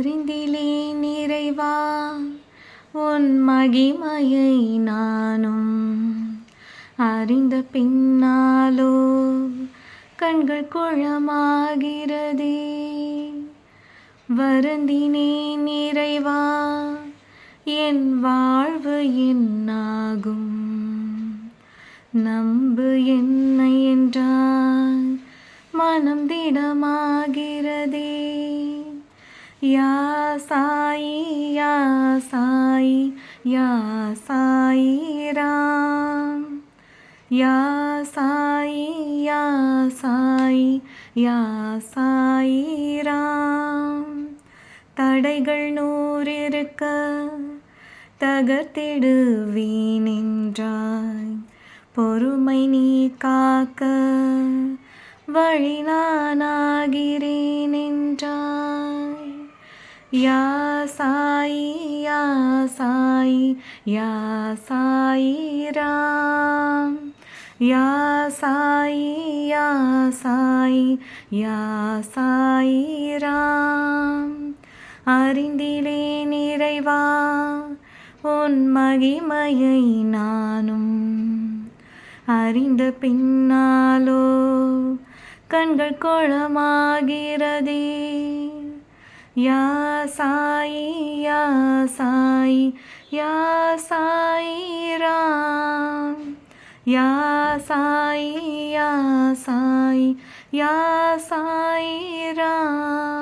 அறிந்திலேன் இறைவா உன் மகிமையை நானும் அறிந்த பின்னாலோ கண்கள் குழமாகிறதே. வருந்தினேன் இறைவா என் வாழ்வு என்னாகும், நம்பு என்னை என்றால் மனம் திடமாகிறதே. யா சாயி யா சாயி யா சாயி ராம், யா சாயி யா சாயி யா சாயி ராம். தடைகள் நூறிருக்க தகர்த்திடுவீன் என்றாய், பொறுமை நீ காக்க வழி நானாகிறேன் என்றாய். யா சாயி யா சாயி யா சாயி ராம், யா சாயி யா சாயி யா சாயி ராம். அறிந்திலேன் இறைவா உன் மகிமையை நானும் அறிந்த பின்னாலோ கண்கள் குழமாகிறதே. யா சாயி யா சாயி யா சாயி ராம், யா சாயி யா சாயி யா சாயி ராம்.